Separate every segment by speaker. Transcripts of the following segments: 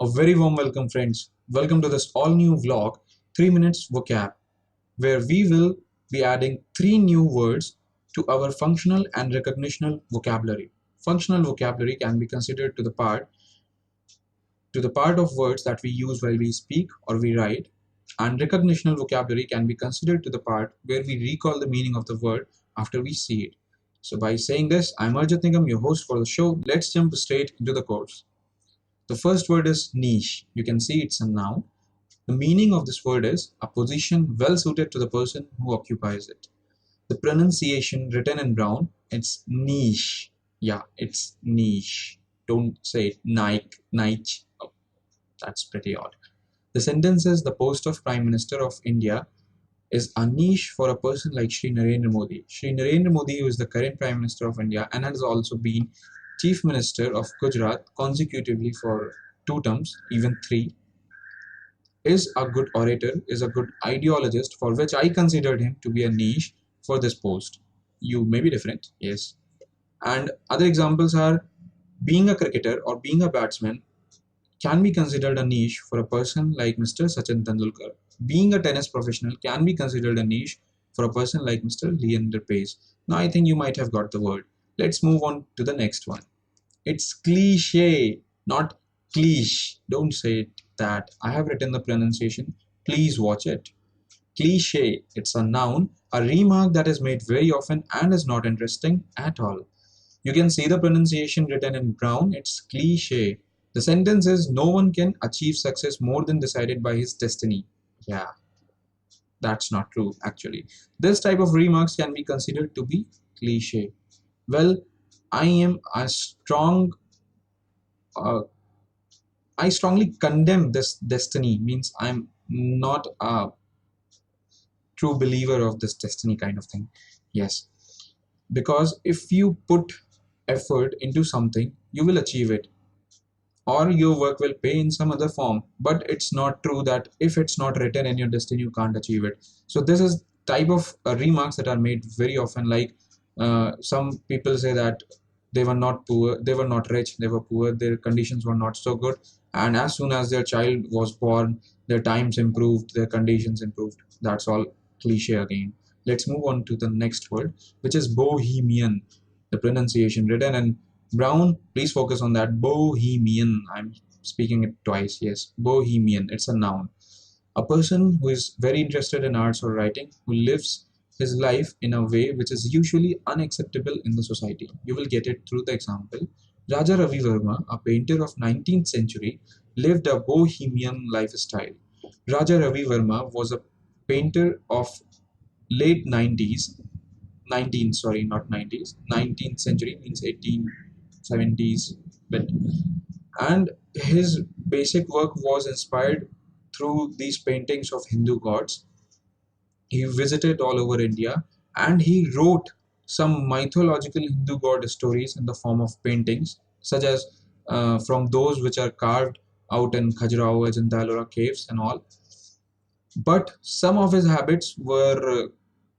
Speaker 1: A very warm welcome, friends. Welcome to this all new vlog, 3 minutes vocab, where we will be adding 3 new words to our functional and recognitional vocabulary. Functional vocabulary can be considered to the part of words that we use while we speak or we write, and recognitional vocabulary can be considered to the part where we recall the meaning of the word after we see it. So by saying this, I'm Arjit Nigam, your host for the show. Let's jump straight into the course. The first word is niche. You can see it's a noun. The meaning of this word is a position well suited to the person who occupies it. The pronunciation written in brown, it's niche. Yeah, it's niche. Don't say it Nike, niche. Oh, that's pretty odd. The sentence is the post of Prime Minister of India is a niche for a person like Shri Narendra Modi. Shri Narendra Modi, who is the current Prime Minister of India and has also been Chief Minister of Gujarat consecutively for 2 terms, even 3, is a good orator, is a good ideologist, for which I considered him to be a niche for this post. You may be different, yes. And other examples are being a cricketer or being a batsman can be considered a niche for a person like Mr. Sachin Tendulkar. Being a tennis professional can be considered a niche for a person like Mr. Leander Pace. Now I think you might have got the word. Let's move on to the next one. It's cliche, not cliche. Don't say it that. I have written the pronunciation. Please watch it. Cliche, it's a noun, a remark that is made very often and is not interesting at all. You can see the pronunciation written in brown. It's cliche. The sentence is no one can achieve success more than decided by his destiny. Yeah, that's not true actually. This type of remarks can be considered to be cliche. Well, I am a uh, I strongly condemn this destiny, means I'm not a true believer of this destiny kind of thing. Yes, because if you put effort into something, you will achieve it, or your work will pay in some other form. But it's not true that if it's not written in your destiny, you can't achieve it. So this is type of remarks that are made very often, like some people say that they were not poor, they were not rich, they were poor, their conditions were not so good, and as soon as their child was born, their times improved, their conditions improved. That's all cliche again. Let's move on to the next word, which is bohemian. The pronunciation written in brown, please focus on that. Bohemian, I'm speaking it twice. Yes, bohemian, it's a noun. A person who is very interested in arts or writing, who lives his life in a way which is usually unacceptable in the society. You will get it through the example. Raja Ravi Verma, a painter of 19th century, lived a bohemian lifestyle. Raja Ravi Verma was a painter of late 90s, 19, sorry, not 90s, 19th century, means 1870s, but and his basic work was inspired through these paintings of Hindu gods. He visited all over India and he wrote some mythological Hindu god stories in the form of paintings, such as from those which are carved out in Khajuraho, Ajanta, Ellora caves and all. But some of his habits were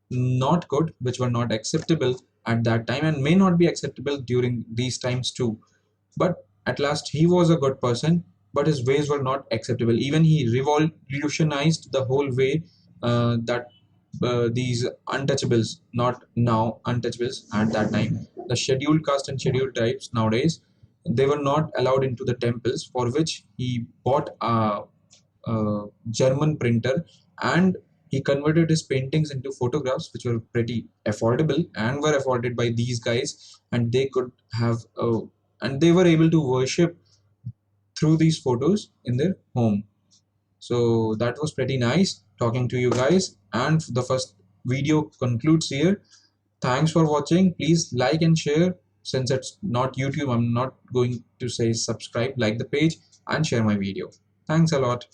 Speaker 1: not good, which were not acceptable at that time and may not be acceptable during these times too. But at last, he was a good person, but his ways were not acceptable. Even he revolutionized the whole way that these untouchables, not now untouchables at that time, the scheduled caste and scheduled tribes nowadays, they were not allowed into the temples, for which he bought a German printer, and he converted his paintings into photographs, which were pretty affordable and were afforded by these guys, and they could have and they were able to worship through these photos in their home. So that was pretty nice talking to you guys, and the first video concludes here. Thanks for watching. Please like and share. Since it's not YouTube, I'm not going to say subscribe. Like the page and share my video. Thanks a lot.